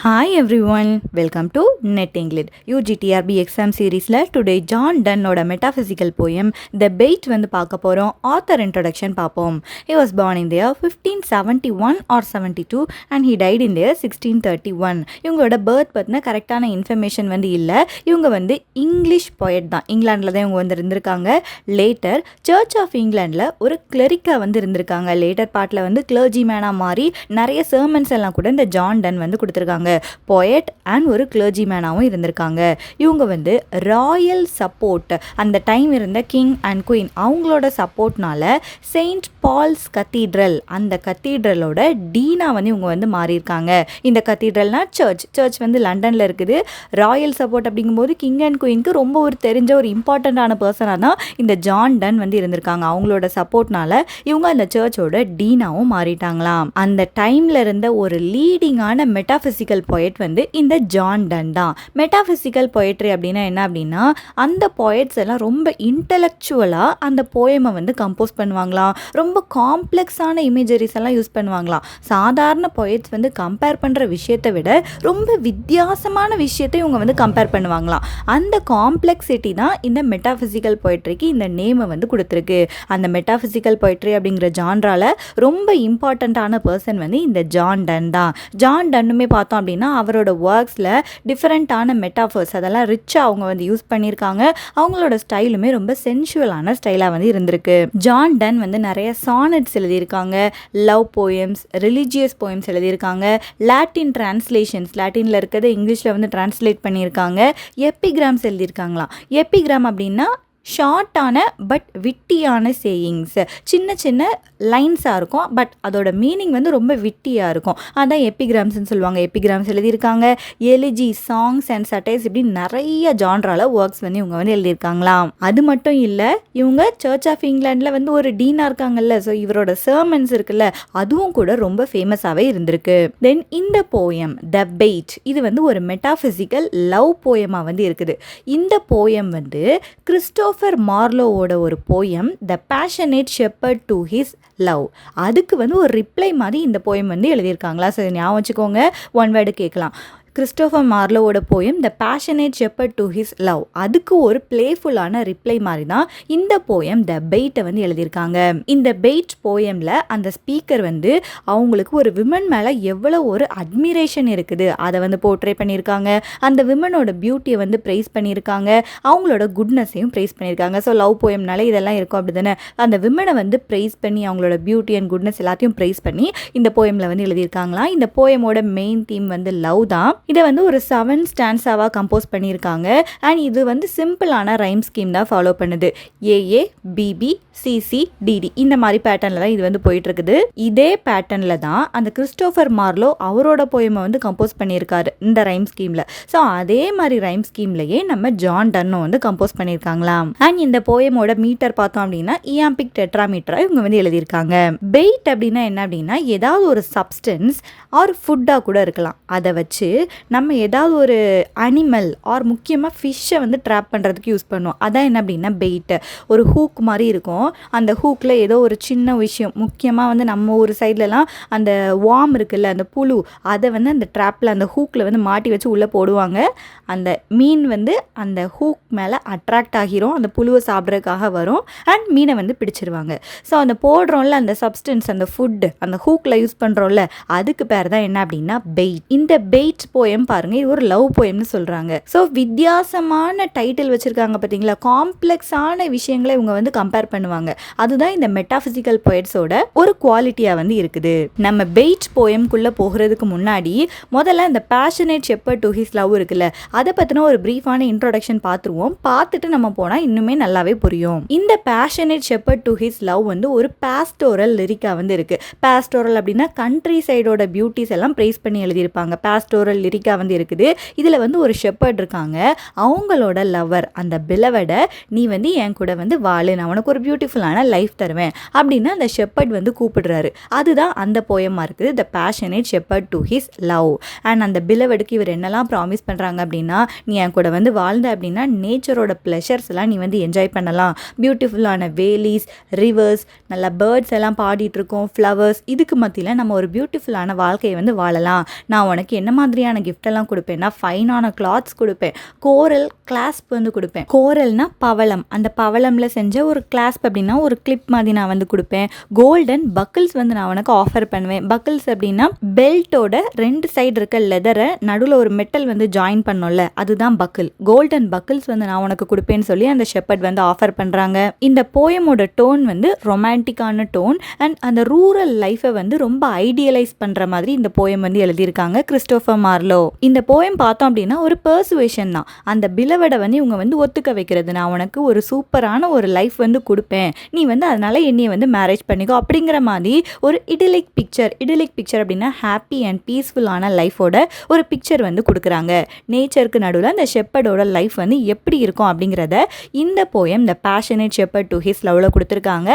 Hi everyone, welcome to Net English. UGTRB exam seriesல today John Donneோட metaphysical poem The Bait வந்து பார்க்க போறோம். Author introduction பார்ப்போம். He was born in the year 1571 or 72 and he died in the year 1631. இவங்களோட birth பத்தின கரெக்டான information வந்து இல்லை. இவங்க வந்து இங்கிலீஷ் poet தான். இங்கிலாண்டில் தான் இவங்க வந்து இருந்திருக்காங்க. லேட்டர் சர்ச் ஆஃப் இங்கிலாண்டில் ஒரு கிளரிக்காக வந்து இருந்திருக்காங்க. லேட்டர் பார்ட்டில் வந்து கிளர்ஜிமேனாக மாறி நிறைய சர்மன்ஸ் எல்லாம் கூட இந்த ஜான் டன் வந்து கொடுத்துருக்காங்க. போயட் அண்ட் ஒரு கிளர்ஜிமேனாகவும் இருந்திருக்காங்க. இவங்க வந்து ராயல் சப்போர்ட், அந்த டைம் இருந்த கிங் அண்ட் குயின் அவங்களோட சப்போர்ட்னால செயின்ட் பால்ஸ் கத்தீட்ரல், அந்த கத்தீட்ரலோட டீனா வந்து இவங்க வந்து மாறியிருக்காங்க. இந்த கத்தீட்ரல்னா சர்ச் வந்து லண்டனில் இருக்குது. ராயல் சப்போர்ட் அப்படிங்கும்போது கிங் அண்ட் குயின்க்கு ரொம்ப ஒரு தெரிஞ்ச ஒரு இம்பார்ட்டண்ட்டான பர்சனாக தான் இந்த ஜான் டன் வந்து இருந்திருக்காங்க. அவங்களோட சப்போர்ட்னால இவங்க அந்த சர்ச்சோட டீனாவும் மாறிட்டாங்களாம். அந்த டைமில் இருந்த ஒரு லீடிங்கான மெட்டாஃபிசிக்கல் போயட் வந்து இந்த ஜான் டன் தான். மெட்டாஃபிசிக்கல் போயட்ரி அப்படின்னா என்ன அப்படின்னா, அந்த போயட்ஸ் எல்லாம் ரொம்ப இன்டலெக்சுவலாக அந்த போயமை வந்து கம்போஸ் பண்ணுவாங்களாம். ரொம்ப காம்ப்ளெக்ஸான இமேஜரிஸ் எல்லாம் யூஸ் பண்ணுவாங்களாம். சாதாரண போயட்ஸ் வந்து கம்பேர் பண்ணுற விஷயத்தை விட ரொம்ப வித்தியாசமான விஷயத்தை இவங்க வந்து கம்பேர் பண்ணுவாங்களாம். அந்த காம்ப்ளெக்சிட்டி தான் இந்த மெட்டாஃபிசிக்கல் போயட்ரிக்கு இந்த நேமை வந்து கொடுத்துருக்கு. அந்த மெட்டாஃபிசிக்கல் போயட்ரி அப்படிங்கிற ஜான்ரால ரொம்ப இம்பார்ட்டண்ட்டான பர்சன் வந்து இந்த ஜான் டன் தான். ஜான் டன்னுமே பார்த்தோம் அப்படின்னா அவரோட ஒர்க்ஸில் டிஃப்ரெண்ட்டான மெட்டாஃபர்ஸ் அதெல்லாம் ரிச்சாக அவங்க வந்து யூஸ் பண்ணியிருக்காங்க. அவங்களோட ஸ்டைலுமே ரொம்ப சென்சுவலான ஸ்டைலாக வந்து இருந்திருக்கு. ஜான் டன் வந்து நிறைய சானட்ஸ் எழுதியிருக்காங்க, லவ் போயம்ஸ், ரிலீஜியஸ் போயம்ஸ் எழுதியிருக்காங்க, லாட்டின் டிரான்ஸ்லேஷன்ஸ், லாட்டினில் இருக்கிறத இங்கிலீஷில் வந்து டிரான்ஸ்லேட் பண்ணியிருக்காங்க, எப்பிகிராம்ஸ் எழுதியிருக்காங்களாம். எப்பிகிராம் அப்படின்னா ஷார்ட்டான பட் விட்டியான சேயிங்ஸ், சின்ன சின்ன லைன்ஸாக இருக்கும், பட் அதோட மீனிங் வந்து ரொம்ப விட்டியாக இருக்கும். அதான் எப்பிகிராம்ஸ்ன்னு சொல்லுவாங்க. எப்பிகிராம்ஸ் எழுதியிருக்காங்க, எலிஜி, சாங்ஸ் அண்ட் சட்டைஸ், இப்படி நிறைய ஜான்ரால ஒர்க்ஸ் வந்து இவங்க வந்து எழுதியிருக்காங்களாம். அது மட்டும் இல்லை, இவங்க சர்ச் ஆஃப் இங்கிலாண்டில் வந்து ஒரு டீனாக இருக்காங்கல்ல, ஸோ இவரோட சர்மன்ஸ் இருக்குல்ல, அதுவும் கூட ரொம்ப ஃபேமஸாகவே இருந்திருக்கு. தென் இந்த போயம் த பெய்ட், இது வந்து ஒரு மெட்டாஃபிசிக்கல் லவ் போயமாக வந்து இருக்குது. இந்த போயம் வந்து கிறிஸ்டோஃபர் மார்லோவோட ஒரு poem the passionate shepherd to his love, அதுக்கு வந்து ஒரு ரிப்ளை மாதிரி இந்த போயம் வந்து எழுதியிருக்காங்களா. சரி, ஞாபகம் வச்சுக்கோங்க, ஒன் வேர்டு கேட்கலாம். கிறிஸ்டோஃபர் மார்லோவோட poem the passionate shepherd to his love, அதுக்கு ஒரு பிளேஃபுல்லான ரிப்ளை மாதிரி தான் இந்த போயம் த பெய்ட்டை வந்து எழுதியிருக்காங்க. இந்த பெய்ட் போயமில் அந்த ஸ்பீக்கர் வந்து அவங்களுக்கு ஒரு விமன் மேலே எவ்வளோ ஒரு அட்மிரேஷன் இருக்குது அதை வந்து போர்ட்ரே பண்ணியிருக்காங்க. அந்த விமனோட பியூட்டியை வந்து ப்ரைஸ் பண்ணியிருக்காங்க, அவங்களோட குட்னஸையும் ப்ரைஸ் பண்ணியிருக்காங்க. ஸோ லவ் போயம்னால இதெல்லாம் இருக்கும் அப்படி தானே. அந்த விமனை வந்து ப்ரைஸ் பண்ணி அவங்களோட பியூட்டி அண்ட் குட்னஸ் எல்லாத்தையும் ப்ரைஸ் பண்ணி இந்த போயமில் வந்து எழுதியிருக்காங்களாம். இந்த போயமோட மெயின் தீம் வந்து லவ் தான். இதை வந்து ஒரு 7 ஸ்டான்ஸாவாக கம்போஸ் பண்ணியிருக்காங்க. அண்ட் இது வந்து சிம்பிளான ரைம் ஸ்கீம் தான் ஃபாலோ பண்ணுது. ஏஏ பிபி சிசி டிடி இந்த மாதிரி பேட்டர்னில் தான் இது வந்து போயிட்டு இருக்குது. இதே பேட்டர்னில் தான் அந்த கிறிஸ்டோஃபர் மார்லோ அவரோட போயமை வந்து கம்போஸ் பண்ணியிருக்காரு இந்த ரைம் ஸ்கீமில். ஸோ அதே மாதிரி ரைம் ஸ்கீம்லையே நம்ம ஜான் டன்னும் வந்து கம்போஸ் பண்ணியிருக்காங்களாம். அண்ட் இந்த போயமோட மீட்டர் பார்த்தோம் அப்படின்னா இயாம்பிக் டெட்ராமீட்டரா இவங்க வந்து எழுதியிருக்காங்க. பெய்ட் அப்படின்னா என்ன அப்படின்னா, ஏதாவது ஒரு சப்ஸ்டன்ஸ் ஆர் ஃபுட்டாக கூட இருக்கலாம். அதை வச்சு நம்ம ஏதாவது ஒரு அனிமல் ஆர் முக்கியமாக ஃபிஷ்ஷை வந்து ட்ராப் பண்ணுறதுக்கு யூஸ் பண்ணுவோம். அதான் என்ன அப்படின்னா பெய்ட்டு. ஒரு ஹூக் மாதிரி இருக்கும், அந்த ஹூக்கில் ஏதோ ஒரு சின்ன விஷயம், முக்கியமாக வந்து நம்ம ஒரு சைட்லலாம் அந்த வார்ம் இருக்குல்ல, அந்த புழு, அதை வந்து அந்த ட்ராப்பில் அந்த ஹூக்கில் வந்து மாட்டி வச்சு உள்ளே போடுவாங்க. அந்த மீன் வந்து அந்த ஹூக் மேலே அட்ராக்ட் ஆகிரும், அந்த புழுவை சாப்பிட்றதுக்காக வரும் அண்ட் மீனை வந்து பிடிச்சிருவாங்க. ஸோ அந்த போடுறோம்ல அந்த சப்ஸ்டன்ஸ், அந்த ஃபுட்டு, அந்த ஹூக்கில் யூஸ் பண்ணுறோம்ல, அதுக்கு பேர் தான் என்ன அப்படின்னா பெய்ட். இந்த பெய்ட் போயம் பாருங்க, இது ஒரு லவ் போயம்னு சொல்றாங்க. ஸோ வித்தியாசமான டைட்டில் வச்சிருக்காங்க பார்த்தீங்களா, காம்ப்ளெக்ஸான விஷயங்களை இவங்க வந்து கம்பேர் பண்ணுவாங்க. அதுதான் இந்த மெட்டாஃபிசிக்கல் போயட்ஸோட ஒரு குவாலிட்டியாக வந்து இருக்குது. நம்ம பெய்ட் போயம்குள்ளே போகிறதுக்கு முன்னாடி முதல்ல இந்த passionate shepherd to his love இருக்குல்ல, அதை பற்றின ஒரு ப்ரீஃபான இன்ட்ரோடக்ஷன் பார்த்துருவோம். பார்த்துட்டு நம்ம போனால் இன்னுமே நல்லாவே புரியும். இந்த passionate shepherd to his love வந்து ஒரு பாஸ்டோரல் லிரிக்காக வந்து இருக்கு. பாஸ்டோரல் அப்படின்னா கண்ட்ரி சைடோட பியூட்டிஸ் எல்லாம் ப்ரைஸ் பண்ணி எழுதியிருப்பாங்க. பாஸ்டோரல் லிரிக்கா வந்து இருக்குது. இதில் வந்து ஒரு ஷெப்பர்ட் இருக்காங்க, அவங்களோட லவர், அந்த பிலவடை நீ வந்து என் கூட வந்து வாழு, நான் உனக்கு ஒரு பியூட்டிஃபுல்லான லைஃப் தருவேன் அப்படின்னு அந்த ஷெப்பர்ட் வந்து கூப்பிடுறாரு. அதுதான் அந்த போயமாக இருக்குது, the passionate shepherd to his love. And அந்த பிலவடுக்கு இவர் என்னெல்லாம் ப்ராமிஸ் பண்ணுறாங்க அப்படின்னா, நீ என் கூட வந்து வாழ்ந்த அப்படின்னா நேச்சரோட ப்ளஷர்ஸ் எல்லாம் நீ வந்து என்ஜாய் பண்ணலாம், பியூட்டிஃபுல்லான வேலிஸ், ரிவர்ஸ், நல்ல பேர்ட்ஸ் எல்லாம் பாடிட்டு இருக்கோம், ஃப்ளவர்ஸ், இதுக்கு மத்தியில் நம்ம ஒரு பியூட்டிஃபுல்லான வாழ்க்கையை வந்து வாழலாம், நான் உனக்கு என்ன மாதிரியான gift எல்லாம் கொடுப்பேன், நான் ஃபைனான கிளாத்ஸ் கொடுப்பேன், கோரல் கிளாஸ்ப் வந்து கொடுப்பேன். கோரல்னா பவளம், அந்த பவளம்ல செஞ்ச ஒரு கிளாஸ்ப் அப்படின்னா ஒரு கிளிப் மாதிரி நான் வந்து கொடுப்பேன். கோல்டன் பக்கிள்ஸ் வந்து நான் உனக்கு ஆஃபர் பண்ணுவேன். பக்கிள்ஸ் அப்படின்னா பெல்ட்டோட 2 சைடு இருக்க லெதரை நடுவில் ஒரு மெட்டல் வந்து ஜாயின் பண்ணோம்ல, அதுதான் பக்கிள். கோல்டன் பக்கிள்ஸ் வந்து நான் உனக்கு கொடுப்பேன்னு சொல்லி அந்த ஷெப்பர்ட் வந்து ஆஃபர் பண்ணுறாங்க. இந்த போயமோட டோன் வந்து ரொமான்டிக்கான டோன் அண்ட் அந்த ரூரல் லைஃபை வந்து ரொம்ப ஐடியலைஸ் பண்ணுற மாதிரி இந்த போயம் வந்து எழுதியிருக்காங்க கிறிஸ்டோஃபர் மார்லோ. இந்த போயம் பார்த்தோம் அப்படின்னா ஒரு பர்சுவேஷன் தான். அந்த பிலவடை வந்து இவங்க வந்து ஒத்துக்க வைக்கிறது, நான் உனக்கு ஒரு சூப்பரான ஒரு லைஃப் வந்து கொடுப்பேன், நீ வந்து அதனால என்னைய வந்து மேரேஜ் பண்ணிக்கோ அப்படிங்கிற மாதிரி ஒரு இடிலிக் பிக்சர் அப்படின்னா ஹாப்பி அண்ட் பீஸ்ஃபுல்லான லைஃபோட ஒரு பிக்சர் வந்து கொடுக்குறாங்க. நேச்சருக்கு நடுவில் அந்த ஷெப்பர்டோட லைஃப் வந்து எப்படி இருக்கும் அப்படிங்கிறத இந்த poem the passionate shepherd to his லவ்வில் கொடுத்துருக்காங்க.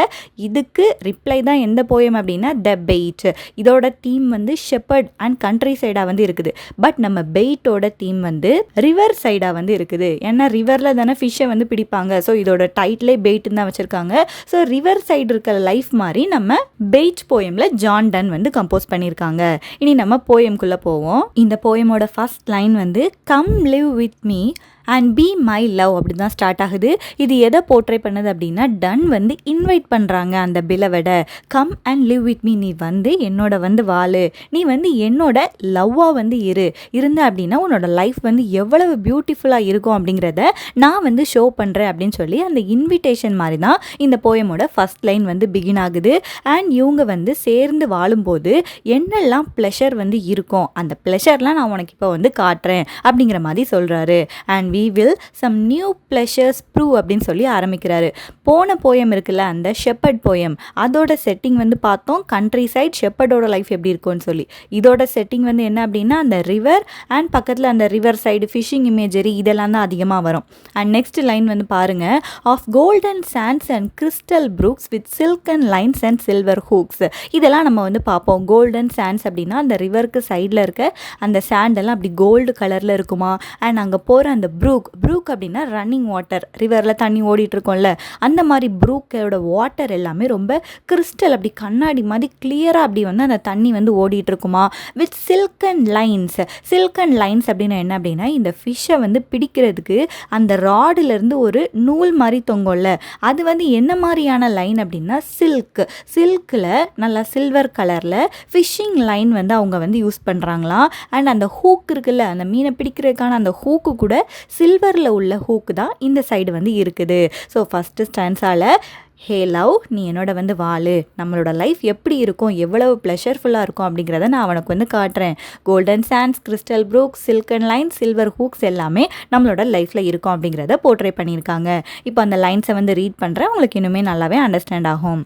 இதுக்கு ரிப்ளை தான் எந்த போயம் அப்படின்னா த பெய்ட். இதோட தீம் வந்து ஷெப்பர்ட் அண்ட் கண்ட்ரி சைடாக வந்து இருக்குது. பட் நம்ம பெய்ட்டோட தீம் வந்து ரிவர் சைடாக வந்து இருக்குது. ஏன்னா ரிவரில் தானே ஃபிஷ்ஷை வந்து பிடிப்பாங்க. ஸோ இதோட டைட்டிலே பெய்ட்டுன்னு தான் வச்சுருக்காங்க. ஸோ ரிவர் சைடு இருக்கிற லைஃப் மாதிரி நம்ம பெய்ட் போயமில் ஜான் டன் வந்து கம்போஸ் பண்ணியிருக்காங்க. இனி நம்ம போயம்குள்ளே போவோம். இந்த போயமோட ஃபர்ஸ்ட் லைன் வந்து come live with me and be my love அப்படி தான் ஸ்டார்ட் ஆகுது. இது எதை போர்ட்ரே பண்ணுது அப்படின்னா டன் வந்து இன்வைட் பண்ணுறாங்க அந்த பிலவடை. Come and live with me, நீ வந்து என்னோட வந்து வாழு, நீ வந்து என்னோட லவ்வாக வந்து இருந்த அப்படின்னா உன்னோட லைஃப் வந்து எவ்வளவு பியூட்டிஃபுல்லாக இருக்கும் அப்படிங்கிறத நான் வந்து ஷோ பண்ணுறேன் அப்படின்னு சொல்லி அந்த இன்விடேஷன் மாதிரி தான் இந்த போயமோட ஃபர்ஸ்ட் லைன் வந்து பிகின் ஆகுது. அண்ட் இவங்க வந்து சேர்ந்து வாழும்போது என்னெல்லாம் ப்ளஷர் வந்து இருக்கும், அந்த ப்ளஷர்லாம் நான் உனக்கு இப்போ வந்து காட்டுறேன் அப்படிங்கிற மாதிரி சொல்கிறாரு. And we will some new pleasures prove அப்படின்னு சொல்லி ஆரம்பிக்கிறாரு. போன போயம் இருக்குல்ல அந்த ஷெப்பர்ட் போயம், அதோட செட்டிங் வந்து பார்த்தோம் கண்ட்ரி சைட் ஷெப்பர்டோட லைஃப் எப்படி இருக்கும்னு சொல்லி. இதோட செட்டிங் வந்து என்ன அப்படின்னா அந்த ரிவர் அண்ட் பக்கத்தில் அந்த ரிவர் சைடு ஃபிஷிங் இமேஜரி இதெல்லாம் தான் அதிகமாக வரும். அண்ட் நெக்ஸ்ட் லைன் வந்து பாருங்க, of golden sands and crystal brooks with silken lines and silver hooks. இதெல்லாம் நம்ம வந்து பார்ப்போம். கோல்டன் சாண்ட்ஸ் அப்படின்னா அந்த ரிவருக்கு சைடில் இருக்க அந்த சாண்டெல்லாம் அப்படி கோல்டு கலரில் இருக்குமா. அண்ட் அங்கே போகிற அந்த ப்ரூக் அப்படின்னா ரன்னிங் வாட்டர், ரிவரில் தண்ணி ஓடிட்டு இருக்கோம்ல அந்த மாதிரி ப்ரூக்கோட வாட்டர் எல்லாமே ரொம்ப கிறிஸ்டல் அப்படி கண்ணாடி மாதிரி கிளியராக அப்படி வந்து அந்த தண்ணி வந்து ஓடிட்டு இருக்குமா. வித் சில்கன் லைன்ஸ் அப்படின்னா என்ன அப்படின்னா இந்த ஃபிஷ்ஷை வந்து பிடிக்கிறதுக்கு அந்த ராடிலேருந்து ஒரு நூல் மாதிரி தொங்கும்ல, அது வந்து என்ன மாதிரியான லைன் அப்படின்னா சில்கில் நல்லா சில்வர் கலரில் ஃபிஷ்ஷிங் லைன் வந்து அவங்க வந்து யூஸ் பண்ணுறாங்களாம். அண்ட் அந்த ஹூக் இருக்குல்ல, அந்த மீனை பிடிக்கிறதுக்கான அந்த ஹூக்கு கூட சில்வரில் உள்ள ஹூக்கு தான் இந்த சைடு வந்து இருக்குது. ஸோ ஃபஸ்ட்டு ஸ்டான்ஸால் ஹே லவ், நீ என்னோட வந்து வாழு, நம்மளோட லைஃப் எப்படி இருக்கும், எவ்வளவு ப்ளஷர்ஃபுல்லாக இருக்கும் அப்படிங்கிறத நான் அவனுக்கு வந்து காட்டுறேன். Golden sands, crystal Brook, silken line, silver hooks எல்லாமே நம்மளோட லைஃப்பில் இருக்கும் அப்படிங்கிறத போர்ட்ரே பண்ணியிருக்காங்க. இப்போ அந்த லைன்ஸை வந்து ரீட் பண்ணுறேன், உங்களுக்கு இன்னுமே நல்லாவே அண்டர்ஸ்டாண்ட் ஆகும்.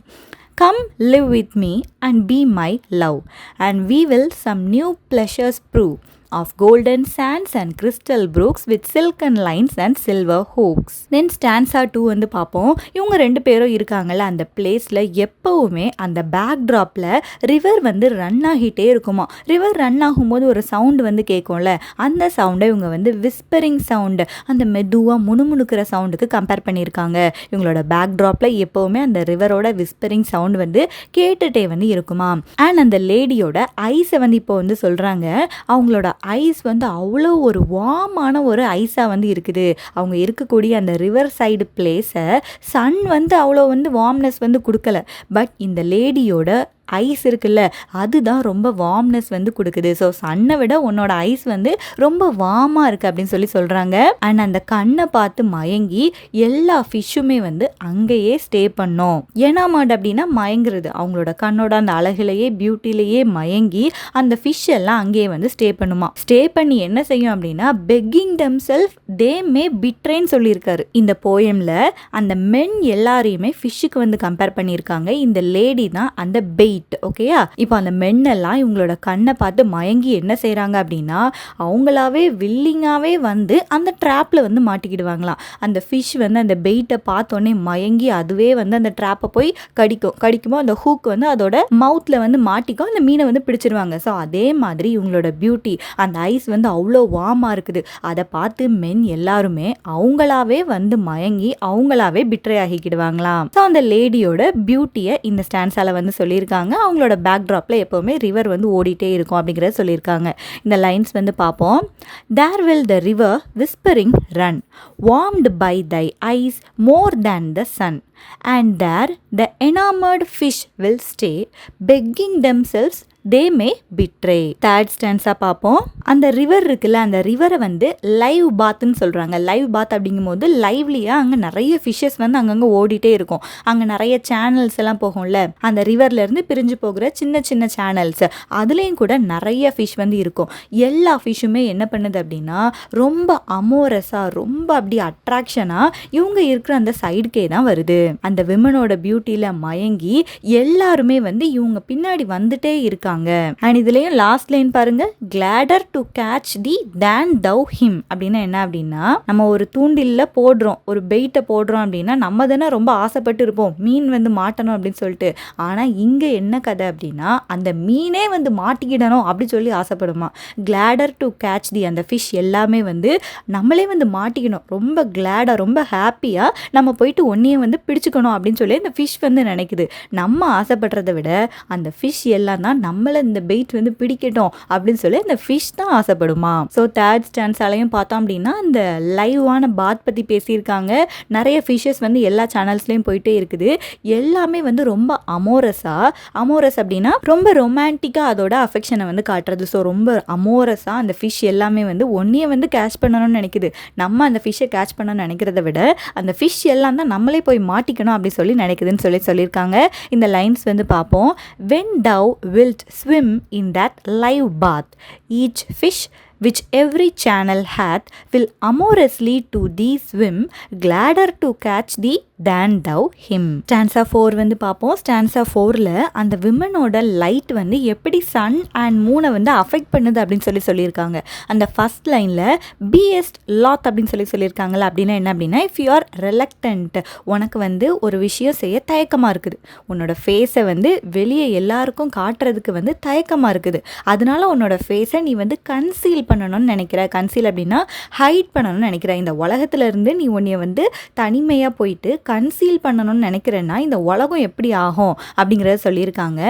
Come live with me and be my love, and we will some new pleasures prove, of golden sands and crystal brooks with silken lines and silver hooks. Then stanza 2 வந்து பார்ப்போம். இவங்க 2 பேரும் இருக்காங்கல்ல அந்த பிளேஸில் எப்போவுமே அந்த பேக்ட்ராப்பில் ரிவர் வந்து ரன் ஆகிட்டே இருக்குமா. ரிவர் ரன் ஆகும்போது ஒரு சவுண்டு வந்து கேட்கும்ல, அந்த சவுண்டை இவங்க வந்து விஸ்பரிங் சவுண்டு, அந்த மெதுவாக முணுமுணுக்கிற சவுண்டுக்கு கம்பேர் பண்ணியிருக்காங்க. இவங்களோட பேக்ட்ராப்பில் எப்போவுமே அந்த ரிவரோட விஸ்பரிங் சவுண்டு வந்து கேட்டுகிட்டே வந்து இருக்குமா. அண்ட் அந்த லேடியோட ஐஸை வந்து இப்போ வந்து சொல்கிறாங்க, அவங்களோட ஐஸ் வந்து அவ்வளோ ஒரு வார்மான ஒரு ஐஸாக வந்து இருக்குது. அவங்க இருக்கக்கூடிய அந்த ரிவர் சைடு பிளேஸை சன் வந்து அவ்வளோ வந்து வார்ம்னஸ் வந்து கொடுக்கல. பட் இந்த லேடியோட ஐஸ் இருக்குல்ல அதுதான் ரொம்ப வார்ம்னஸ் வந்து கொடுக்குது. ஸோ சன்னை விட உன்னோட ஐஸ் வந்து ரொம்ப வார்மாக இருக்குது அப்படின்னு சொல்லி சொல்கிறாங்க. அண்ட் அந்த கண்ணை பார்த்து மயங்கி எல்லா ஃபிஷ்ஷுமே வந்து அங்கேயே ஸ்டே பண்ணோம். ஏன்னா மாட் அப்படின்னா மயங்குறது, அவங்களோட கண்ணோட அந்த அழகுலையே பியூட்டிலேயே மயங்கி அந்த ஃபிஷ் எல்லாம் அங்கேயே வந்து ஸ்டே பண்ணுமா. ஸ்டே பண்ணி என்ன செய்யும் அப்படின்னா பெக்கிங் தெம் செல்ஃப் தே மே பிட்ரேன்னு சொல்லியிருக்காரு. இந்த போயமில் அந்த மென் எல்லாரையுமே ஃபிஷ்ஷுக்கு வந்து கம்பேர் பண்ணியிருக்காங்க. இந்த லேடி தான் அந்த பெய்ட். ஓகேயா. இப்போ அந்த மென்னெல்லாம் இவங்களோட கண்ணை பார்த்து மயங்கி என்ன செய்கிறாங்க அப்படின்னா அவங்களாவே வில்லிங்காகவே வந்து அந்த ட்ராப்பில் வந்து மாட்டிக்கிடுவாங்களாம். அந்த ஃபிஷ் வந்து அந்த பெயிட்டை பார்த்தோன்னே மயங்கி அதுவே வந்து அந்த ட்ராப்பை போய் கடிக்குமோ அந்த ஹூக் வந்து அதோட மவுத்தில் வந்து மாட்டிக்கும், அந்த மீனை வந்து பிடிச்சிருவாங்க. ஸோ அதே மாதிரி இவங்களோட பியூட்டி அந்த ஐஸ் வந்து அவ்வளோ வார்மாக இருக்குது. அதை பார்த்து மென் எல்லாருமே அவங்களாவே வந்து மயங்கி அவங்களாவே பிட்ரே ஆகிக்கிடுவாங்களாம். ஸோ அந்த லேடியோட பியூட்டியை இந்த ஸ்டான்ஸால வந்து சொல்லியிருக்காங்க. சொல்லியிருக்காங்க. அவங்களோட பேக்ட்ராப்பில் எப்போவுமே ரிவர் வந்து ஓடிட்டே இருக்கும் அப்படிங்கிறத சொல்லியிருக்காங்க. இந்த லைன்ஸ் வந்து பார்ப்போம். There will the river whispering run, warmed by thy eyes more than the sun, and there the enamored fish will stay, begging themselves they may betray. Third ஸ்டான்ஸாக பார்ப்போம். அந்த ரிவர் இருக்குல்ல, அந்த ரிவரை வந்து லைவ் பாத்துன்னு சொல்கிறாங்க. லைவ் பாத் அப்படிங்கும்போது லைவ்லியாக அங்கே நிறைய ஃபிஷ்ஷஸ் வந்து அங்கங்கே ஓடிட்டே இருக்கும். அங்கே நிறைய சேனல்ஸ் எல்லாம் போகும்ல, அந்த ரிவர்லேருந்து பிரிஞ்சு போகிற சின்ன சின்ன சேனல்ஸ், அதுலேயும் கூட நிறைய ஃபிஷ் வந்து இருக்கும். எல்லா ஃபிஷ்ஷுமே என்ன பண்ணுது அப்படின்னா ரொம்ப அமோரஸாக, ரொம்ப அப்படி அட்ராக்ஷனாக இவங்க இருக்கிற அந்த சைடுக்கே தான் வருது. அந்த விமனோட பியூட்டியில் மயங்கி எல்லாருமே வந்து இவங்க பின்னாடி வந்துட்டே இருக்காங்க. அண்ட் இதுலயும் லாஸ்ட் லைன் பாருங்க, gladder to catch thee than thou him அப்படின்னா என்ன அப்படின்னா, நம்ம ஒரு தூண்டில்ல போடுறோம், ஒரு பெயிட்டை போடுறோம் அப்படின்னா நம்ம தானே ரொம்ப ஆசைப்பட்டு இருப்போம் மீன் வந்து மாட்டணும் அப்படின்னு சொல்லிட்டு. ஆனா இங்க என்ன கதை அப்படின்னா, அந்த மீனே வந்து மாட்டிக்கிடணும் அப்படி சொல்லி ஆசைப்படுமா. கிளாடர் டு கேட்ச் தி, அந்த ஃபிஷ் எல்லாமே வந்து நம்மளே வந்து மாட்டிக்கணும், ரொம்ப கிளாடா ரொம்ப ஹாப்பியா நம்ம போயிட்டு ஒன்னையே வந்து பிடிச்சுக்கணும் அப்படின்னு சொல்லி இந்த ஃபிஷ் வந்து நினைக்குது. நம்ம ஆசைப்படுறதை விட அந்த ஃபிஷ் எல்லாம் தான் நம்மள இந்த பெயிட் வந்து பிடிக்கட்டும் அப்படின்னு சொல்லி அந்த ஃபிஷ் தான் ஆசைப்படுமா. ஸோ தேர்ட் ஸ்டான்ஸாலையும் பார்த்தோம் அப்படின்னா அந்த லைவான பாத் பற்றி பேசியிருக்காங்க. நிறைய ஃபிஷ்ஷஸ் வந்து எல்லா சேனல்ஸ்லையும் போயிட்டே இருக்குது. எல்லாமே வந்து ரொம்ப அமோரஸ் அப்படின்னா ரொம்ப ரொமான்டிக்காக அதோட அஃபெக்ஷனை வந்து காட்டுறது. ஸோ ரொம்ப அமோரஸாக அந்த ஃபிஷ் எல்லாமே வந்து ஒன்றையே வந்து கேட்ச் பண்ணணும்னு நினைக்குது. நம்ம அந்த ஃபிஷ்ஷை கேட்ச் பண்ணணும்னு நினைக்கிறத விட அந்த ஃபிஷ் எல்லாம் தான் நம்மளே போய் மாட்டிக்கணும் அப்படி சொல்லி நினைக்குதுன்னு சொல்லியிருக்காங்க. இந்த லைன்ஸ் வந்து பார்ப்போம். When thou wilt swim in that live bath, each fish which every channel hath will amorously to thee swim, gladder to catch thee than thou him. Stanza 4 வந்து பார்ப்போம். ஸ்டான்ஸா 4ல அந்த விமனோட லைட் வந்து எப்படி சன் அண்ட் மூனை வந்து affect பண்ணுது அப்படின்னு சொல்லியிருக்காங்க. அந்த ஃபர்ஸ்ட் லைனில் பிஎஸ்ட் லாத் அப்படின்னு சொல்லியிருக்காங்களா. அப்படின்னா என்ன அப்படின்னா, இஃப் யூ ஆர் ரெலக்டன்ட், உனக்கு வந்து ஒரு விஷயம் செய்ய தயக்கமாக இருக்குது, உன்னோட ஃபேஸை வந்து வெளியே எல்லாருக்கும் காட்டுறதுக்கு வந்து தயக்கமாக இருக்குது, அதனால உன்னோட ஃபேஸை நீ வந்து கன்சீல் பண்ணணும்னு நினைக்கிற. கன்சீல் அப்படின்னா ஹைட் பண்ணணும்னு நினைக்கிற. இந்த உலகத்துல இருந்து நீ உன்னைய வந்து தனிமையாக போயிட்டு கன்சீல் பண்ணணும்னு நினைக்கிறேன்னா இந்த உலகம் எப்படி ஆகும் அப்படிங்கிறத சொல்லியிருக்காங்க.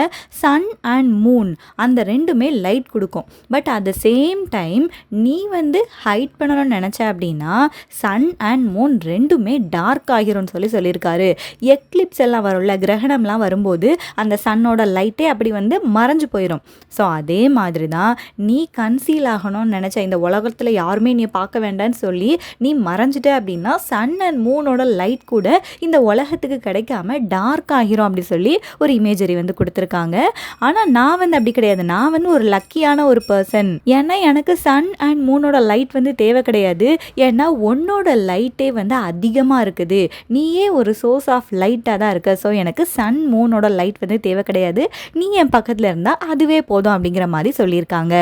சன் அண்ட் மூன் அந்த ரெண்டுமே லைட் கொடுக்கும். But at the same time நீ வந்து ஹைட் பண்ணணும்னு நினச்ச அப்படின்னா சன் அண்ட் மூன் ரெண்டுமே டார்க் ஆகிரும்னு சொல்லியிருக்காரு. எக்லிப்ஸ் எல்லாம் வரும்ல, கிரகணம்லாம் வரும்போது அந்த சன்னோட லைட்டே அப்படி வந்து மறைஞ்சு போயிடும். ஸோ அதே மாதிரி தான் நீ கன்சீல் ஆகணும்னு நினச்ச, இந்த உலகத்தில் யாருமே நீ பார்க்க வேண்டாம்னு சொல்லி நீ மறைஞ்சிட்ட அப்படின்னா சன் அண்ட் மூனோட லைட் கூட இந்த உலகத்துக்கு கிடைக்காம டார்க் ஆகிரும் அப்படி சொல்லி ஒரு இமேஜரி வந்து கொடுத்துருக்காங்க. ஆனால் நான் வந்து அப்படி கிடையாது. நான் வந்து ஒரு லக்கியான ஒரு பர்சன். ஏன்னா எனக்கு சன் அண்ட் மூனோட லைட் வந்து தேவை கிடையாது. ஏன்னா உன்னோட லைட்டே வந்து அதிகமாக இருக்குது, நீயே ஒரு சோர்ஸ் ஆஃப் லைட்டாக தான் இருக்க. ஸோ எனக்கு சன் மூனோட லைட் வந்து தேவை கிடையாது, நீ என் பக்கத்தில் இருந்தால் அதுவே போதும் அப்படிங்கிற மாதிரி சொல்லியிருக்காங்க.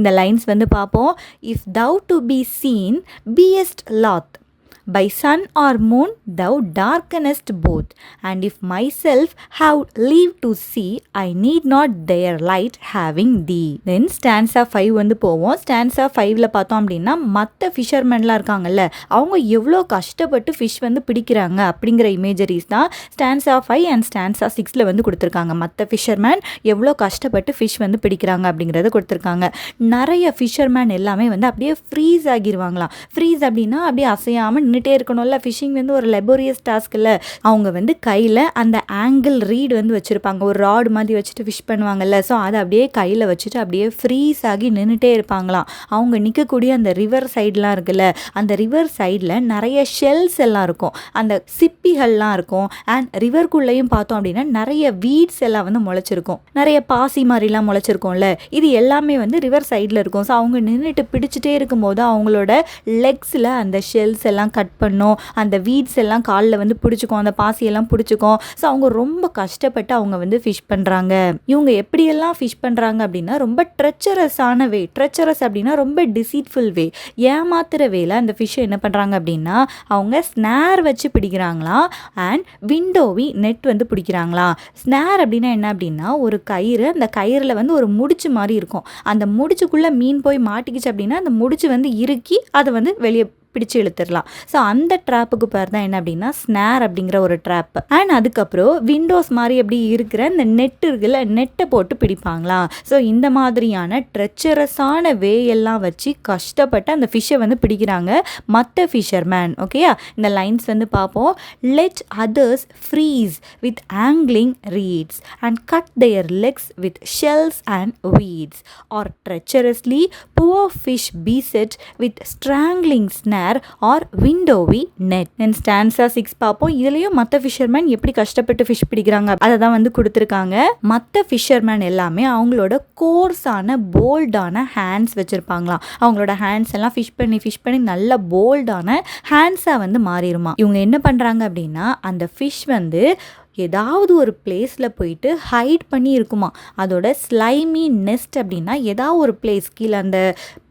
இந்த லைன்ஸ் வந்து பார்ப்போம். If thou to be seen beest loth, by sun or moon thou darkenest both, and if myself have leave to see, I need not their light having thee. Then stanza 5 வந்து போவோம். stanza 5ல பார்த்தோம் அப்படின்னா மற்ற ஃபிஷர்மேன்லாம் இருக்காங்கல்ல, அவங்க எவ்வளோ கஷ்டப்பட்டு fish வந்து பிடிக்கிறாங்க அப்படிங்கிற இமேஜரிஸ் தான் stanza 5 அண்ட் stanza 6ல வந்து கொடுத்துருக்காங்க. மற்ற ஃபிஷர்மேன் எவ்வளோ கஷ்டப்பட்டு ஃபிஷ் வந்து பிடிக்கிறாங்க அப்படிங்கிறத கொடுத்துருக்காங்க. நிறைய ஃபிஷர்மேன் எல்லாமே வந்து அப்படியே ஃப்ரீஸ் ஆகிடுவாங்களாம். ஃப்ரீஸ் அப்படின்னா அப்படியே அசையாமல் நின்றுட்டே இருக்கணும்ல. ஃபிஷிங் வந்து ஒரு லெபோரியஸ் டாஸ்கில் அவங்க வந்து கையில் அந்த ஆங்கிள் ரீட் வந்து வச்சுருப்பாங்க, ஒரு ராட் மாதிரி வச்சுட்டு ஃபிஷ் பண்ணுவாங்கல்ல. ஸோ அதை அப்படியே கையில் வச்சுட்டு அப்படியே ஃப்ரீஸ் ஆகி நின்றுட்டே இருப்பாங்களாம். அவங்க நிற்கக்கூடிய அந்த ரிவர் சைட்லாம் இருக்குல்ல, அந்த ரிவர் சைடில் நிறைய ஷெல்ஸ் எல்லாம் இருக்கும், அந்த சிப்பிகள்லாம் இருக்கும். அண்ட் ரிவர்க்குள்ளேயும் பார்த்தோம் அப்படின்னா நிறைய வீட்ஸ் எல்லாம் வந்து முளைச்சிருக்கும், நிறைய பாசி மாதிரிலாம் முளைச்சிருக்கும்ல. இது எல்லாமே வந்து ரிவர் சைடில் இருக்கும். ஸோ அவங்க நின்றுட்டு பிடிச்சிட்டே இருக்கும்போது அவங்களோட லெக்ஸில் அந்த ஷெல்ஸ் எல்லாம் கட் பண்ணும், அந்த வீட்ஸ் எல்லாம் காலில் வந்து பிடிச்சிக்கும், அந்த பாசியெல்லாம் பிடிச்சிக்கும். ஸோ அவங்க ரொம்ப கஷ்டப்பட்டு அவங்க வந்து ஃபிஷ் பண்ணுறாங்க. இவங்க எப்படியெல்லாம் ஃபிஷ் பண்ணுறாங்க அப்படின்னா ரொம்ப ட்ரெச்சரஸான வே. ட்ரெச்சரஸ் அப்படின்னா ரொம்ப டிசீட்ஃபுல் வே, ஏமாத்துற வேலை. அந்த ஃபிஷ்ஷை என்ன பண்ணுறாங்க அப்படின்னா அவங்க ஸ்னார் வச்சு பிடிக்கிறாங்களாம் அண்ட் விண்டோவி நெட் வந்து பிடிக்கிறாங்களாம். ஸ்னார் அப்படின்னா என்ன அப்படின்னா ஒரு கயிறு, அந்த கயிறில் வந்து ஒரு முடிச்சு மாதிரி இருக்கும். அந்த முடிச்சுக்குள்ளே மீன் போய் மாட்டிக்கிச்சு அப்படின்னா அந்த முடிச்சு வந்து இறுக்கி அதை வந்து வெளியே பிடிச்சு இழுத்துடலாம். ஸோ அந்த ட்ராப்புக்கு பேர் தான் என்ன அப்படின்னா ஸ்னேர் அப்படிங்கிற ஒரு ட்ராப். அண்ட் அதுக்கப்புறம் விண்டோஸ் மாதிரி அப்படி இருக்கிற இந்த நெட் இருக்குல்ல, நெட்டை போட்டு பிடிப்பாங்களா. ஸோ இந்த மாதிரியான ட்ரெச்சரஸான வே எல்லாம் வச்சு கஷ்டப்பட்டு அந்த ஃபிஷ்ஷை வந்து பிடிக்கிறாங்க மற்ற ஃபிஷர்மேன். ஓகேயா, இந்த லைன்ஸ் வந்து பார்ப்போம். Let others freeze with angling reeds and cut their legs with shells and weeds or treacherously poor fish beset with strangling snare or windowy net. Then stanza 6 பார்ப்போம். இதுலேயும் மற்ற ஃபிஷர்மேன் எப்படி கஷ்டப்பட்டு ஃபிஷ் பிடிக்கிறாங்க அதை தான் வந்து கொடுத்துருக்காங்க. மற்ற ஃபிஷர்மேன் எல்லாமே அவங்களோட கோர்ஸான போல்டான ஹேண்ட்ஸ் வச்சுருப்பாங்களாம். அவங்களோட ஹேண்ட்ஸ் எல்லாம் ஃபிஷ் பண்ணி நல்ல போல்டான ஹேண்ட்ஸாக வந்து மாறிடுமா. இவங்க என்ன பண்ணுறாங்க அப்படின்னா அந்த ஃபிஷ் வந்து ஏதாவது ஒரு பிளேஸில் போயிட்டு ஹைட் பண்ணி இருக்குமா. அதோட ஸ்லைமி நெஸ்ட் அப்படின்னா ஏதாவது ஒரு பிளேஸ் கீழே அந்த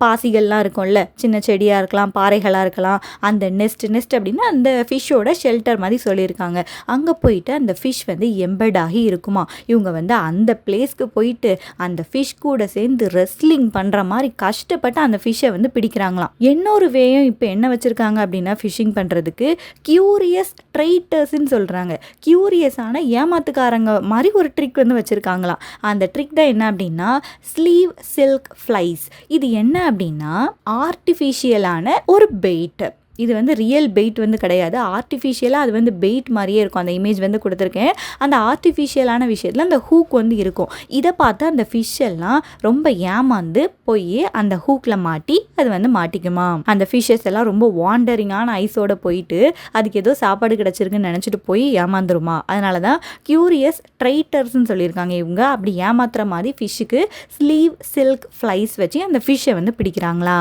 பாசிகள்லாம் இருக்கும்ல, சின்ன செடியாக இருக்கலாம், பாறைகளாக இருக்கலாம், அந்த நெஸ்ட் அப்படின்னா அந்த ஃபிஷ்ஷோட ஷெல்டர் மாதிரி சொல்லியிருக்காங்க. அங்கே போயிட்டு அந்த ஃபிஷ் வந்து எம்பெட் ஆகி இருக்குமா. இவங்க வந்து அந்த பிளேஸ்க்கு போயிட்டு அந்த ஃபிஷ் கூட சேர்ந்து ரெஸ்லிங் பண்ணுற மாதிரி கஷ்டப்பட்டு அந்த ஃபிஷ்ஷை வந்து பிடிக்கிறாங்களாம். இன்னொரு வேயும் இப்போ என்ன வச்சுருக்காங்க அப்படின்னா ஃபிஷ்ஷிங் பண்ணுறதுக்கு கியூரியஸ் ட்ரைட்டர்ஸ்ன்னு சொல்கிறாங்க. கியூரியஸ் ஏமாத்துக்காரங்க மாதிரி ஒரு ட்ரிக் வந்து வச்சிருக்காங்களாம். அந்த ட்ரிக் தான் என்ன அப்படின்னா ஸ்லீவ் சில்க் ஃப்ளைஸ். இது என்ன அப்படின்னா ஆர்டிஃபிஷியலான ஒரு பெயிட். இது வந்து ரியல் பெயிட் வந்து கிடையாது, ஆர்டிஃபிஷியலாக அது வந்து பெயிட் மாதிரியே இருக்கும். அந்த இமேஜ் வந்து கொடுத்துருக்கேன். அந்த ஆர்டிஃபிஷியலான விஷயத்தில் அந்த ஹூக் வந்து இருக்கும். இதை பார்த்து அந்த ஃபிஷ் எல்லாம் ரொம்ப ஏமாந்து போய் அந்த ஹூக்கில் மாட்டி அது வந்து மாட்டிக்குமா. அந்த ஃபிஷ்ஷஸ் எல்லாம் ரொம்ப வாண்டரிங்கான ஐஸோட போயிட்டு அதுக்கு ஏதோ சாப்பாடு கிடச்சிருக்குன்னு நினச்சிட்டு போய் ஏமாந்துருமா. அதனால தான் கியூரியஸ் ட்ரைட்டர்ஸ்ன்னு சொல்லியிருக்காங்க. இவங்க அப்படி ஏமாத்துற மாதிரி ஃபிஷ்ஷுக்கு ஸ்லீவ் சில்க் ஃப்ளைஸ் வச்சு அந்த ஃபிஷ்ஷை வந்து பிடிக்கிறாங்களா.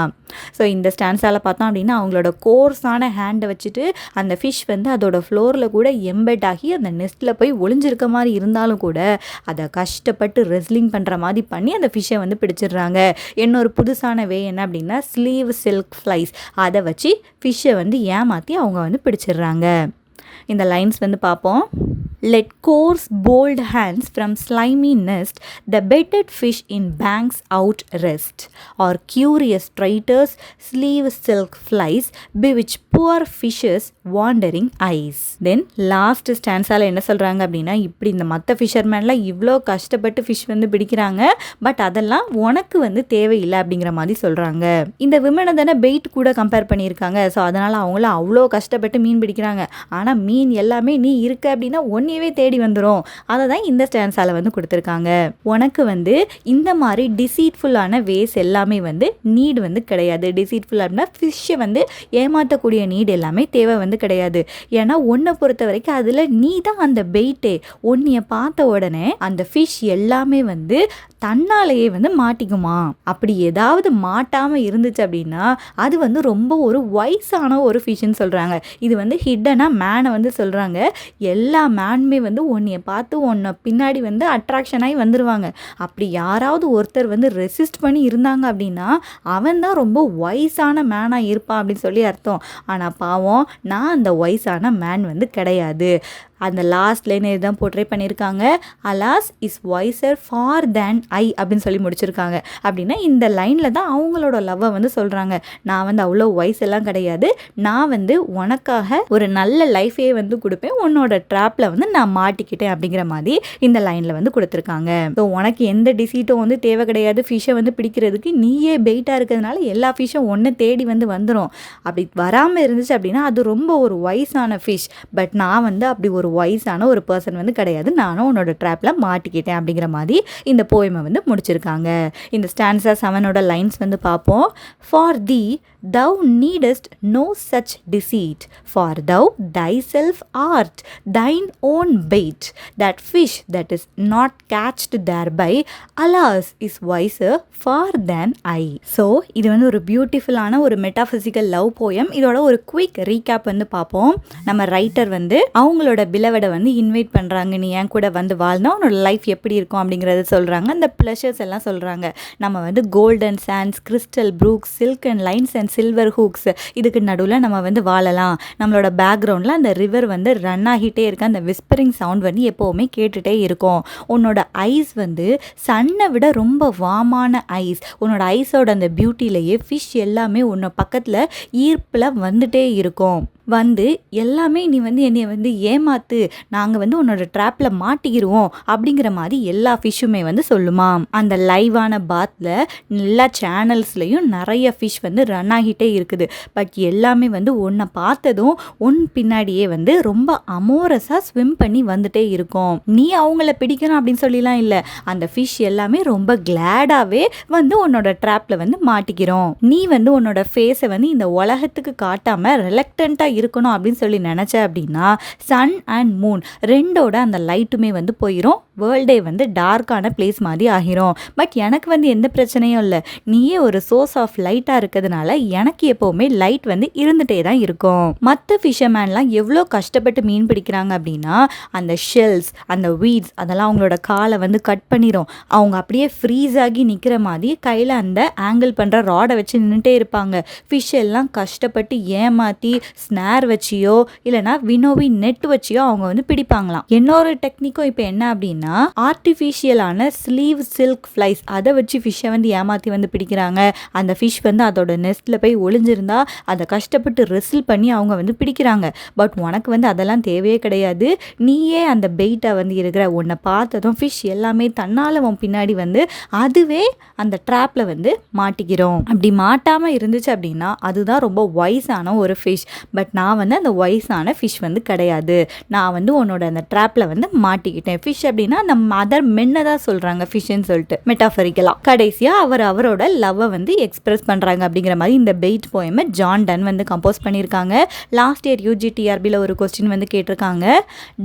ஸோ இந்த ஸ்டான்ஸால் பார்த்தோம் அப்படின்னா அவங்களோட கோர்ஸான ஹேண்டை வச்சுட்டு அந்த ஃபிஷ் வந்து அதோட ஃப்ளோரில் கூட எம்பெட் ஆகி அந்த நெஸ்ட்டில் போய் ஒளிஞ்சிருக்க மாதிரி இருந்தாலும் கூட அதை கஷ்டப்பட்டு ரெஸ்லிங் பண்ணுற மாதிரி பண்ணி அந்த ஃபிஷ்ஷை வந்து பிடிச்சிடுறாங்க. இன்னொரு புதுசான வே என்ன அப்படின்னா ஸ்லீவ் சில்க் ஃப்ளைஸ், அதை வச்சு ஃபிஷ்ஷை வந்து ஏமாற்றி அவங்க வந்து பிடிச்சிடுறாங்க. இந்த லைன்ஸ் வந்து பார்ப்போம். Let coarse bold hands from slimy nest the baited fish in banks out rest or curious traitors sleeve silk flies bewitch poor fishes wandering eyes. Then last stanzaல என்ன சொல்றாங்க அப்படின்னா இப்படி இந்த மற்ற ஃபிஷர்மேன்லாம் இவ்வளோ கஷ்டப்பட்டு ஃபிஷ் வந்து பிடிக்கிறாங்க, பட் அதெல்லாம் உனக்கு வந்து தேவையில்லை அப்படிங்கிற மாதிரி சொல்கிறாங்க. இந்த விமனை தானே பெயிட் கூட கம்பேர் பண்ணியிருக்காங்க. ஸோ அதனால் அவங்களும் அவ்வளோ கஷ்டப்பட்டு மீன் பிடிக்கிறாங்க. ஆனால் மீன் எல்லாமே நீ இருக்க அப்படின்னா ஒன்றையவே தேடி வந்துடும். அதை தான் இந்த ஸ்டான்ஸால் வந்து கொடுத்துருக்காங்க. உனக்கு வந்து இந்த மாதிரி டிசீட்ஃபுல்லான வேஸ் எல்லாமே வந்து நீட் வந்து கிடையாது. டிசீட்ஃபுல் அப்படின்னா ஃபிஷ்ஷை வந்து ஏமாற்றக்கூடிய நீட் எல்லாமே தேவை வந்து கிடையாது. ஏன்னா ஒன்றை பொறுத்த வரைக்கும் அதில் நீ தான் அந்த பெயிட்டே. ஒன்றைய பார்த்த உடனே அந்த ஃபிஷ் எல்லாமே வந்து தன்னாலேயே வந்து மாட்டிக்குமா. அப்படி ஏதாவது மாட்டாமல் இருந்துச்சு அப்படின்னா அது வந்து ரொம்ப ஒரு வயசான ஒரு ஃபிஷ்ன்னு சொல்கிறாங்க. இது வந்து ஹிட்டனாக மேனை வந்து சொல்கிறாங்க. எல்லா மேனுமே வந்து உன்னைய பார்த்து உன்னை பின்னாடி வந்து அட்ராக்ஷன் ஆகி வந்துடுவாங்க. அப்படி யாராவது ஒருத்தர் வந்து ரெசிஸ்ட் பண்ணி இருந்தாங்க அப்படின்னா அவன் தான் ரொம்ப வயசான மேனாக இருப்பான் அப்படின்னு சொல்லி அர்த்தம். ஆனால் பாவம் நான் அந்த வயசான மேன் வந்து கிடையாது. அந்த லாஸ்ட் லைன் இதுதான் போர்ட்ரே பண்ணியிருக்காங்க. அலாஸ் இஸ் வைசர் ஃபார் தேன் ஐ அப்படின்னு சொல்லி முடிச்சிருக்காங்க. அப்படின்னா இந்த லைனில் தான் அவங்களோட லவ்வை வந்து சொல்கிறாங்க. நான் வந்து அவ்வளோ வயசெல்லாம் கிடையாது, நான் வந்து உனக்காக ஒரு நல்ல லைஃபே வந்து கொடுப்பேன், உன்னோட ட்ராப்பில் வந்து நான் மாட்டிக்கிட்டேன் அப்படிங்கிற மாதிரி இந்த லைனில் வந்து கொடுத்துருக்காங்க. ஸோ உனக்கு எந்த டிசீட்டும் வந்து தேவை கிடையாது. ஃபிஷ்ஷை வந்து பிடிக்கிறதுக்கு நீயே பெயிட்டாக இருக்கிறதுனால எல்லா ஃபிஷ்ஷும் ஒன்று தேடி வந்து வந்துடும். அப்படி வராமல் இருந்துச்சு அப்படின்னா அது ரொம்ப ஒரு வயசான ஃபிஷ். பட் நான் வந்து அப்படி ஒரு வயசான ஒரு பர்சன் வந்து கிடையாது, நானும் உன்னோட ட்ராப்பில் மாட்டிக்கிட்டேன் அப்படிங்கிற மாதிரி இந்த போயமை வந்து முடிச்சிருக்காங்க. இந்த ஸ்டான்ஸா 7ஓட லைன்ஸ் வந்து பார்ப்போம். For the thou needest no such deceit, for thou thyself art thine own bait, that fish that is not catched thereby, alas, is wiser far than I. So இது வந்து ஒரு பியூட்டிஃபுல்லான ஒரு மெட்டாஃபிசிக்கல் லவ் போயம். இதோட ஒரு quick recap வந்து பார்ப்போம். நம்ம ரைட்டர் வந்து அவங்களோட பிலவடை வந்து இன்வைட் பண்ணுறாங்க, நீ என் கூட வந்து வாழ்ந்தா உன்னோட லைஃப் எப்படி இருக்கும் அப்படிங்கிறத சொல்கிறாங்க. அந்த ப்ளஷர்ஸ் எல்லாம் சொல்கிறாங்க. நம்ம வந்து golden sands, crystal Brooks, silk and lines and silver hooks இதுக்கு நடுவில் நம்ம வந்து வாழலாம். நம்மளோட பேக்ரவுண்டில் அந்த ரிவர் வந்து ரன் ஆகிட்டே இருக்க அந்த விஸ்பரிங் சவுண்ட் வந்து எப்போவுமே கேட்டுகிட்டே இருக்கும். உன்னோட ஐஸ் வந்து சன்னை விட ரொம்ப வார்மான ஐஸ். உன்னோட ஐஸோட அந்த பியூட்டிலேயே ஃபிஷ் எல்லாமே உன்னை பக்கத்தில் ஈர்ப்பில் வந்துட்டே இருக்கும். வந்து எல்லாமே நீ வந்து என்னைய வந்து ஏமாத்து, நாங்கள் வந்து உன்னோட ட்ராப்பில் மாட்டிக்கிடுவோம் அப்படிங்கிற மாதிரி எல்லா ஃபிஷ்ஷுமே வந்து சொல்லுமா. அந்த லைவான பாத்தில் எல்லா சேனல்ஸ்லையும் நிறைய ஃபிஷ் வந்து ரன் ஆகிட்டே இருக்குது. பட் எல்லாமே வந்து உன்னை பார்த்ததும் உன் பின்னாடியே வந்து ரொம்ப அமோரஸாக ஸ்விம் பண்ணி வந்துட்டே இருக்கும். நீ அவங்கள பிடிக்கணும் அப்படின்னு சொல்லிலாம் இல்லை, அந்த ஃபிஷ் எல்லாமே ரொம்ப கிளாடாகவே வந்து உன்னோட ட்ராப்பில் வந்து மாட்டிக்கிறோம். நீ வந்து உன்னோட ஃபேஸை வந்து இந்த உலகத்துக்கு காட்டாமல் ரிலக்டண்ட்டாக இருக்கணும் அப்படின்னு சொல்லி நினச்ச அப்படின்னா சன் அண்ட் மூன் ரெண்டோட அந்த லைட்டுமே வந்து போயிடும். வேர்ல்டே வந்து டார்க்கான பிளேஸ் மாதிரி ஆகிரும். பட் எனக்கு வந்து எந்த பிரச்சனையும் இல்லை. நீயே ஒரு சோர்ஸ் ஆஃப் லைட்டாக இருக்கிறதுனால எனக்கு எப்போவுமே லைட் வந்து இருந்துகிட்டே தான் இருக்கும். மற்ற ஃபிஷர்மேன்லாம் எவ்வளோ கஷ்டப்பட்டு மீன் பிடிக்கிறாங்க அப்படின்னா அந்த ஷெல்ஸ், அந்த வீட்ஸ் அதெல்லாம் அவங்களோட காலை வந்து கட் பண்ணிடும். அவங்க அப்படியே ஃப்ரீஸ் ஆகி நிற்கிற மாதிரி கையில் அந்த ஆங்கிள் பண்ணுற ராடை வச்சு நின்றுட்டே இருப்பாங்க. ஃபிஷ் எல்லாம் கஷ்டப்பட்டு ஏமாற்றி ஸ்னார் வச்சியோ இல்லைனா வினோவி நெட் வச்சியோ அவங்க வந்து பிடிப்பாங்களாம். இன்னொரு டெக்னிக்கும் இப்போ என்ன அப்படின்னா ஆர்டிஃபிஷியலான ஸ்லீவ் சில்க் ஃப்ளைஸ் அதை வச்சு ஃபிஷ்ஷை வந்து ஏமாற்றி வந்து பிடிக்கிறாங்க. அந்த ஃபிஷ் வந்து அதோட நெஸ்ட்டில் போய் ஒளிஞ்சிருந்தா அதை கஷ்டப்பட்டு ரெசில் பண்ணி அவங்க வந்து பிடிக்கிறாங்க. பட் உனக்கு வந்து அதெல்லாம் தேவையே கிடையாது. நீயே அந்த பெயிட்டை வந்து இருக்கிற உன்னை பார்த்ததும் ஃபிஷ் எல்லாமே தன்னால் உன் பின்னாடி வந்து அதுவே அந்த ட்ராப்பில் வந்து மாட்டிக்கிறோம். அப்படி மாட்டாமல் இருந்துச்சு அப்படின்னா அதுதான் ரொம்ப வைஸான ஒரு ஃபிஷ். பட் நான் வந்து அந்த வைஸான ஃபிஷ் வந்து கிடையாது. நான் வந்து உன்னோட அந்த ட்ராப்பில் வந்து மாட்டிக்கிட்டேன். ஃபிஷ் அப்படின்னா நம்ம அதர் மென்னை தான் சொல்கிறாங்க ஃபிஷ்ன்னு சொல்லிட்டு மெட்டாஃபரிக்கலாக. கடைசியாக அவரோட லவ்வை வந்து எக்ஸ்பிரஸ் பண்ணுறாங்க அப்படிங்கிற மாதிரி இந்த பெயிட் போயமை ஜான் டன் வந்து கம்போஸ் பண்ணியிருக்காங்க. லாஸ்ட் இயர் UGTRBயில் ஒரு கொஸ்டின் வந்து கேட்டிருக்காங்க.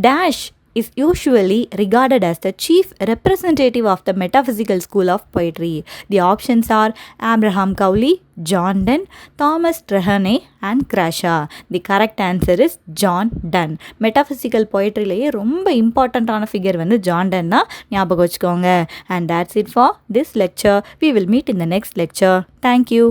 Dash is usually regarded as the chief representative of the metaphysical school of poetry. The options are Abraham Cowley, John Donne, Thomas Traherne and Grasha. The correct answer is John Donne. Metaphysical poetryலேயே ரொம்ப இம்பார்ட்டண்ட்டான figure வந்து John ton தான், ஞாபகம் வச்சுக்கோங்க. And that's it for this lecture. We will meet in the next lecture. Thank you.